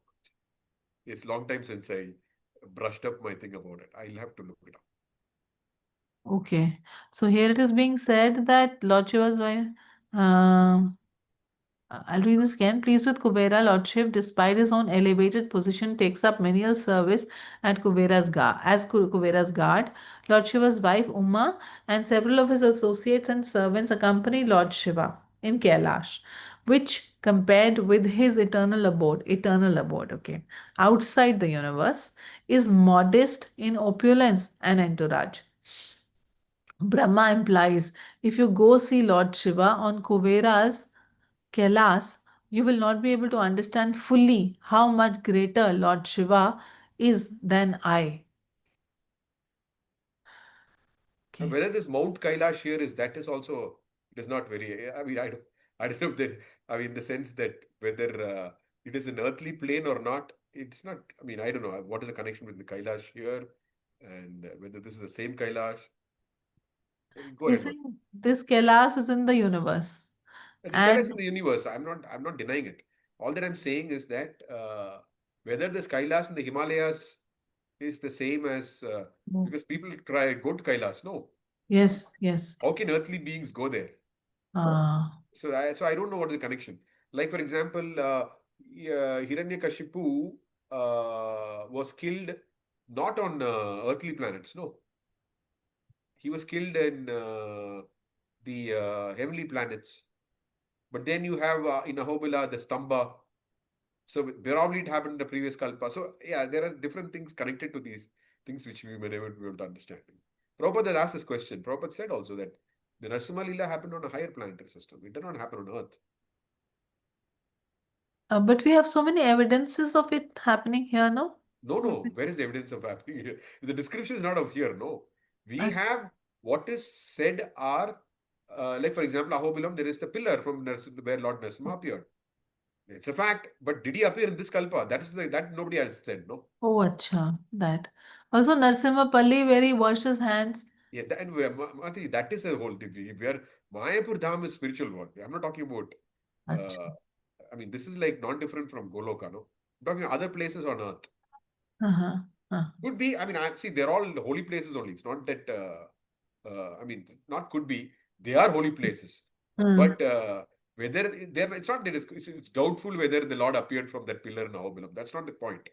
It's a long time since I brushed up my thing about it. I'll have to look it up. Okay. So here it is being said that Lord Shiva's wife. um I'll read this again. Pleased with Kubera Lordship, despite his own elevated position, takes up menial service at Kubera's guard. Lord Shiva's wife Uma and several of his associates and servants accompany Lord Shiva in Kailash, which compared with his eternal abode, okay, outside the universe, is modest in opulence and entourage. Brahma implies if you go see Lord Shiva on Kuvera's Kailas, you will not be able to understand fully how much greater Lord Shiva is than I. Okay. Whether this Mount Kailash here is also, it is not very, I don't know if that, I mean, the sense that whether it is an earthly plane or not, it's not, I mean, I don't know what is the connection with the Kailash here and whether this is the same Kailash. Go He's ahead, man. saying this Kailas is in the universe. This Kailash is And in the universe. I'm not denying it. All that I'm saying is that whether this Kailash in the Himalayas is the same as, because people try go to Kailash, no. yes, yes. How can earthly beings go there? Ah, So I don't know what is the connection. Like for example, Hiranyakashipu was killed not on earthly planets. No, he was killed in the heavenly planets. But then you have in Ahobila the Stamba. So probably it happened in the previous Kalpa. So yeah, there are different things connected to these things which we may never be able to understand. Prabhupada has asked this question. Prabhupada said also that the Narasimha Lila happened on a higher planetary system. It did not happen on Earth. but we have so many evidences of it happening here, no? No, no. Where is the evidence of happening here? The description is not of here. No. We Uh, have what is said are, like for example, Ahobilam, there is the pillar from where Lord Narasimha appeared. It's a fact. But did he appear in this Kalpa? That nobody else said. No. oh, acha, that. Also, Narsimha Palli, where he washed his hands. Yeah, Matri, that is the whole thing. Where Mayapur Dham is spiritual world. I'm not talking about. Acha. Uh, I mean, this is like not different from Goloka. No, I'm talking other places on earth. Uh-huh. Uh, Could be. I mean, I see they're all holy places only. It's not that. I mean, not could be. They are holy places, uh, but whether they're, it's not that it's doubtful whether the Lord appeared from that pillar in Ahobilam. That's not the point.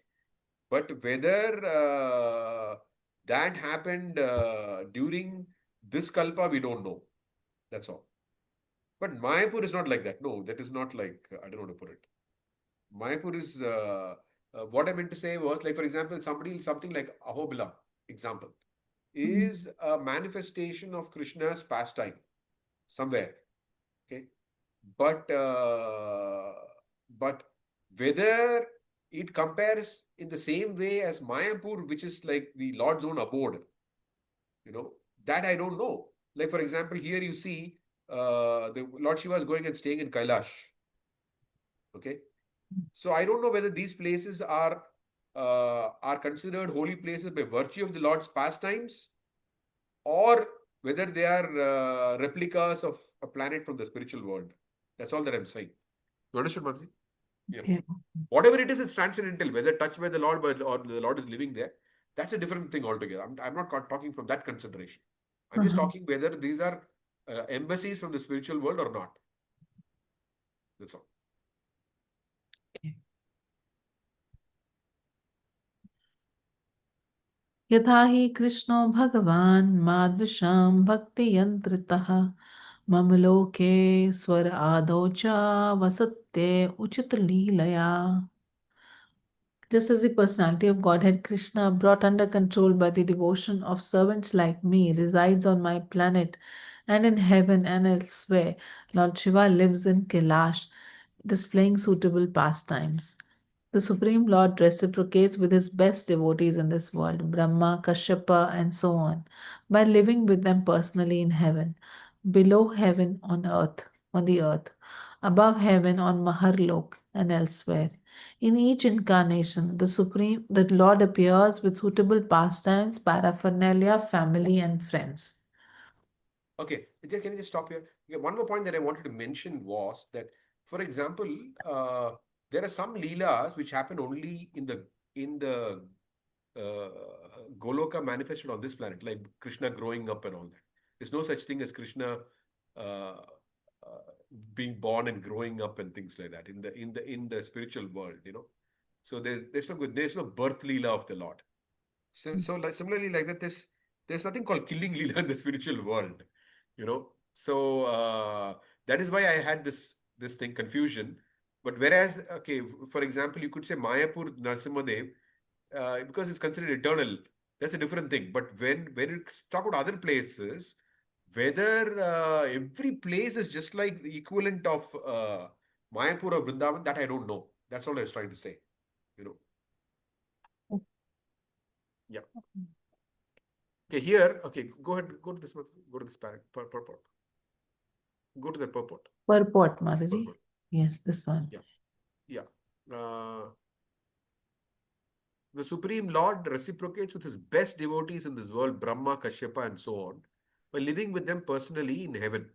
But whether that happened during this kalpa, we don't know. That's all. But Mayapur is not like that. No, that is not like, I don't know how to put it. Mayapur is, what I meant to say was, like, for example, something like Ahobila, example, mm, is a manifestation of Krishna's pastime somewhere. Okay. But, but whether it compares in the same way as Mayapur, which is like the Lord's own abode. You know, that I don't know. Like, for example, here you see the Lord Shiva is going and staying in Kailash. Okay. So I don't know whether these places are considered holy places by virtue of the Lord's pastimes, or whether they are replicas of a planet from the spiritual world. That's all that I'm saying. You understood, Madhuri? Yeah. Okay. Whatever it is, it's transcendental. Whether touched by the Lord or the Lord is living there, that's a different thing altogether. I'm not talking from that consideration. I'm just Uh-huh. talking whether these are embassies from the spiritual world or not. That's all. Okay. यथा हि कृष्णो भगवान् मादृशां भक्तियन्त्रितः मम लोके स्वर आदौ च वसत्ते उचितलीलया. Just as the personality of Godhead Krishna, brought under control by the devotion of servants like me, resides on my planet and in heaven and elsewhere, Lord Shiva lives in Kailash, displaying suitable pastimes. The Supreme Lord reciprocates with his best devotees in this world, Brahma, Kashyapa, and so on, by living with them personally in heaven, below heaven on the earth, above heaven on Maharlok and elsewhere. In each incarnation, the Lord appears with suitable pastimes, paraphernalia, family, and friends. Okay, can you just stop here? Okay, one more point that I wanted to mention was that, for example, there are some leelas which happen only in the uh, Goloka manifested on this planet, like Krishna growing up and all that. There's no such thing as Krishna uh, being born and growing up and things like that in the spiritual world. So there's no birth leela of the Lord. So like similarly like that, there's nothing called killing leela in the spiritual world. So that is why I had this thing confusion. But whereas, okay, for example, you could say Mayapur Narsimhadev, because it's considered eternal. That's a different thing. But when you talk about other places, whether every place is just like the equivalent of Mayapur or Vrindavan, that I don't know. That's all I was trying to say. You know. Yeah. Okay. Here. Okay. Go ahead. Go to this. Go to this purport. Go to the purport. Purport, Mataji. Purport. Yes, this one. Yeah. Yeah. The Supreme Lord reciprocates with his best devotees in this world, Brahma, Kashyapa, and so on, by living with them personally in heaven,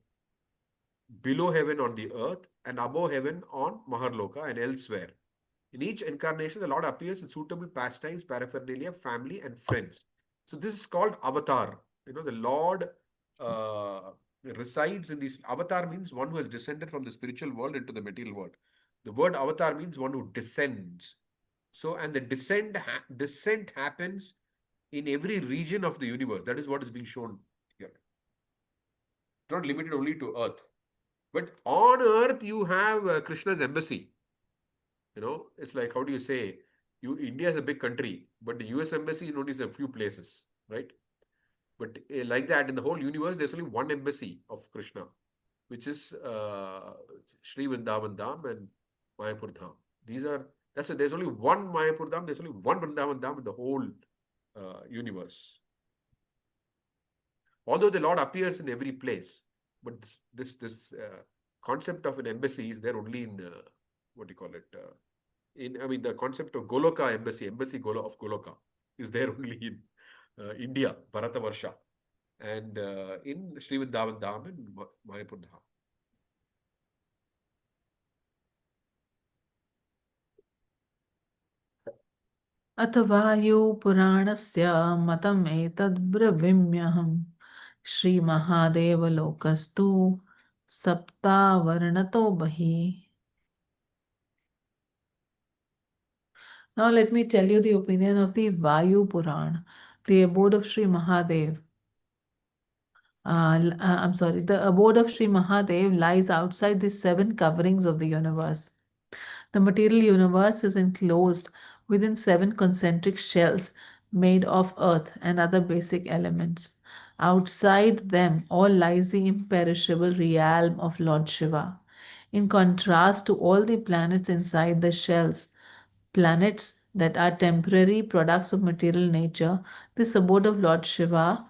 below heaven on the earth, and above heaven on Maharloka and elsewhere. In each incarnation, the Lord appears with suitable pastimes, paraphernalia, family, and friends. So this is called avatar. The Lord uh, resides in these. Avatar means one who has descended from the spiritual world into the material world. The word avatar means one who descends. So, and the descent happens in every region of the universe. That is what is being shown here. It's not limited only to Earth. But on Earth, you have Krishna's embassy. It's like, how do you say? India is a big country, but the US embassy is only a few places, right? But like that, in the whole universe, there's only one embassy of Krishna, which is Sri Vrindavan Dham and Mayapur Dham. There's only one Mayapur Dham, there's only one Vrindavan Dham in the whole universe. Although the Lord appears in every place, but this concept of an embassy is there only in what do you call it? The concept of Goloka embassy of Goloka is there only in India, Bharatavarsha, and in Sri Vrindavan Dham and Mayapur Dham. अथ वायुपुराणस्य मतम् एतद्ब्रवीम्यहम् श्रीमहादेवलोकस्तु सप्तावर्णतो बहिः. Now let me tell you the opinion of the Vayu Puran, the abode of Sri Mahadev. I'm sorry, the abode of Sri Mahadev lies outside the seven coverings of the universe. The material universe is enclosed within seven concentric shells made of earth and other basic elements. Outside them all lies the imperishable realm of Lord Shiva. In contrast to all the planets inside the shells, planets that are temporary products of material nature, this abode of Lord Shiva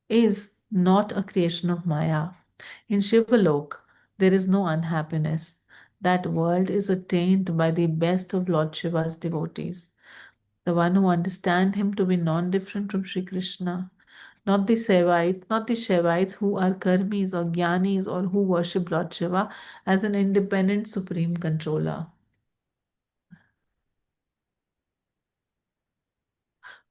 is not a creation of Maya. In Shivalok, there is no unhappiness. That world is attained by the best of Lord Shiva's devotees, the one who understand him to be non-different from Sri Krishna, not the Shaivites who are karmis or jnanis or who worship Lord Shiva as an independent supreme controller.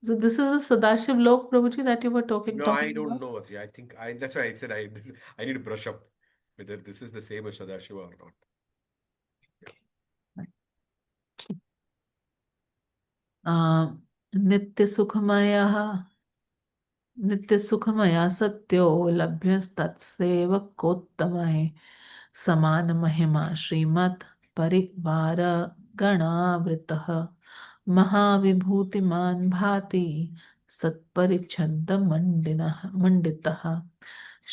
So this is a Sadashiv Lok, Prabhuji, that you were No, I talking don't about? know. I think I that's why I said I need to brush up whether this is the same as Sadashiva or not. Yeah. Uh, Nitya Sukhamaya नित्यसुखमया सत्यो लभ्यस्तत्सेवकोत्तमः समानमहिमा श्रीमत् परिवार गणावृतः महाविभूतिमान् भाति मंडितः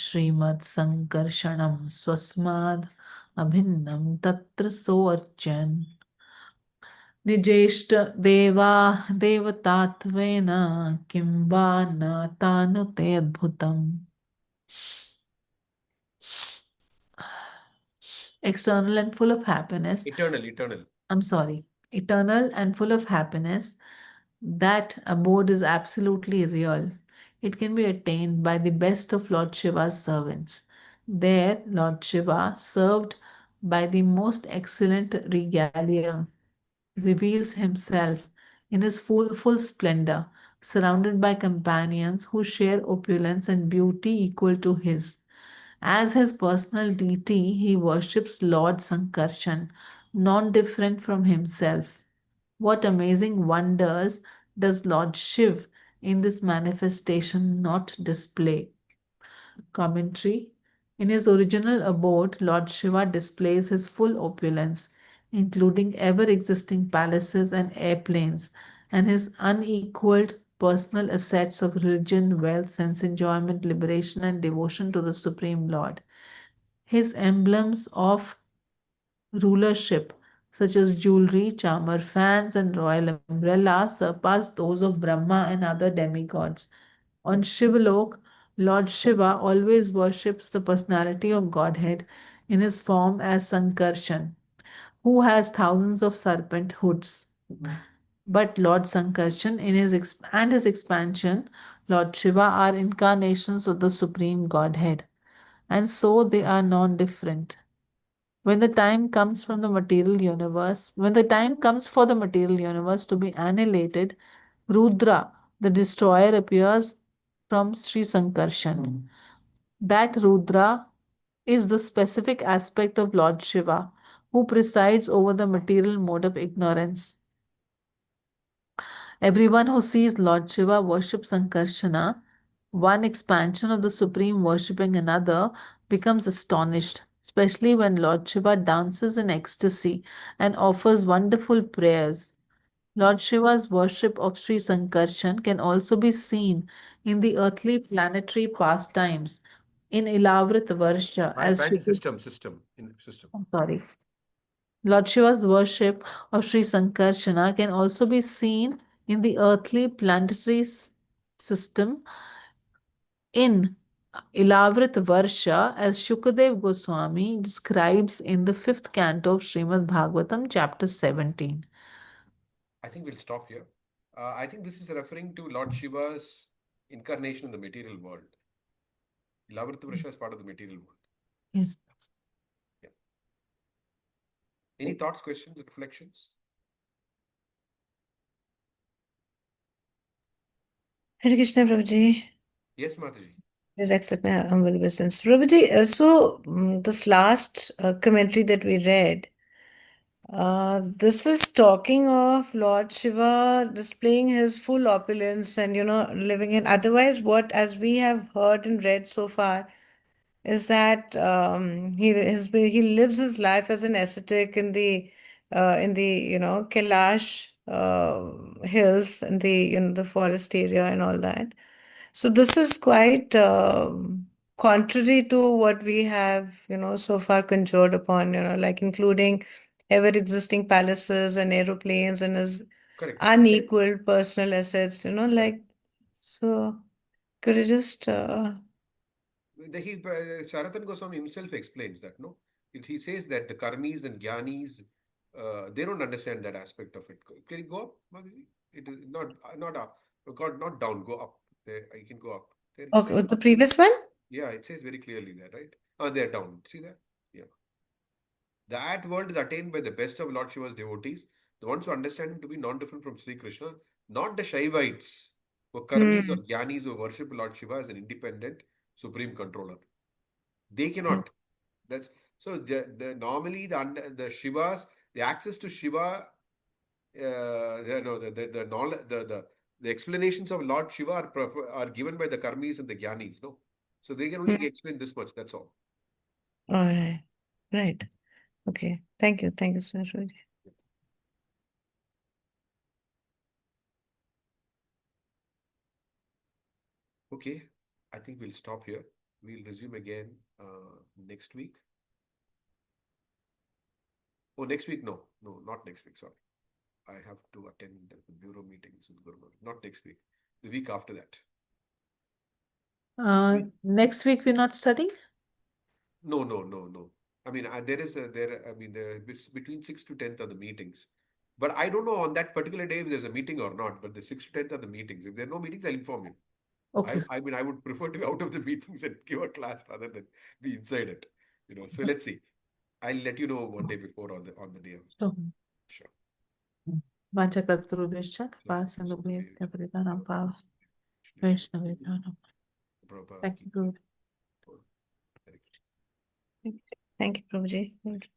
श्रीमत्सङ्कर्षणं स्वस्माद् अभिन्नं तत्र सोऽर्चन् निजेष्ट देवा देवतात्वेन किं वा न तानुते अद्भुतम् external and full of happiness. Eternal, eternal. I'm sorry, eternal and full of happiness. That abode is absolutely real. It can be attained by the best of Lord Shiva's servants. There, Lord Shiva, served by the most excellent regalia, reveals himself in his full splendor, surrounded by companions who share opulence and beauty equal to his. As his personal deity, he worships Lord Sankarshan, non different from himself. What amazing wonders does Lord Shiv in this manifestation not display? Commentary. In his original abode, Lord Shiva displays his full opulence, including ever existing palaces and airplanes, and his unequaled personal assets of religion, wealth, sense enjoyment, liberation, and devotion to the Supreme Lord. His emblems of rulership, such as jewelry, charmer fans, and royal umbrellas, surpass those of Brahma and other demigods. On Shivalok, Lord Shiva always worships the personality of Godhead in his form as Sankarshan, who has thousands of serpent hoods. But Lord Sankarshan and his expansion, Lord Shiva, are incarnations of the Supreme Godhead, and so they are non-different. When the time comes for the material universe to be annihilated, Rudra, the destroyer, appears from Sri Sankarshan. That Rudra is the specific aspect of Lord Shiva, who presides over the material mode of ignorance. Everyone who sees Lord Shiva worship Sankarshana, one expansion of the Supreme worshipping another, becomes astonished, especially when Lord Shiva dances in ecstasy and offers wonderful prayers. Lord Shiva's worship of Sri Sankarshan can also be seen in the earthly planetary pastimes in Ilavrit Varsha as Planetary Shukra. system in system. I'm sorry. Lord Shiva's worship of Sri Sankarshana can also be seen in the earthly planetary system in Ilavrit Varsha as Shukadev Goswami describes in the fifth canto of Srimad Bhagavatam, chapter 17. I think we'll stop here. I think this is referring to Lord Shiva's incarnation in the material world. Lavartha is part of the material world. Yes. Yeah. Any thoughts, questions, reflections? Hare Krishna, Prabhuji. Yes, Mataji. Please accept my humble obeisance. Prabhuji, this last commentary that we read, this is talking of Lord Shiva displaying his full opulence and, living in. Otherwise, what, as we have heard and read so far, is that he lives his life as an ascetic in the Kailash hills in the forest area and all that. So this is quite contrary to what we have so far conjured upon, like including ever-existing palaces and aeroplanes and his Correct. unequaled personal assets, like, so could you just, Saratan Goswami himself explains that, no? He says that the karmis and gyanis, they don't understand that aspect of it. Can you go up, Madhavi? It is not up. God, not down. Go up. There, I can go up. There it okay, says. the previous one? Yeah, it says very clearly there, right? They're down. See that? Yeah. That world is attained by the best of Lord Shiva's devotees, the ones who understand him to be non-different from Sri Krishna, not the Shaivites, who karmis or Hmm. jnanis who worship Lord Shiva as an independent supreme controller. They cannot. That's so. The normally the Shivas, the access to Shiva, no, the knowledge, the explanations of Lord Shiva are given by the karmis and the jnanis. No, so they can only Hmm. explain this much. That's all. All right. Right. Okay. Thank you. Thank you so much. Okay, I think we'll stop here. We'll resume again next week. Oh, next week? No, no, not next week. Sorry. I have to attend the bureau meetings with Guru Nanak. Not next week. The week after that. Next week we're not studying? No, no, no, no. I mean, there is a, there. I mean, it's between 6th to 10th are the meetings. But I don't know on that particular day if there's a meeting or not. But the 6th to 10th are the meetings. If there are no meetings, I'll inform you. Okay. I mean, I would prefer to be out of the meetings and give a class rather than be inside it. So let's see. I'll let you know one day before on the day of. So, Sure. Vanchakatruvyascha So, Kripasindhubhyascha Sukadevich, Paritanam Pav Vishnu, Vaishnavetanam. Prabhupada Thank ki you, jai. Guru. Hare Thank you, Prabhuji.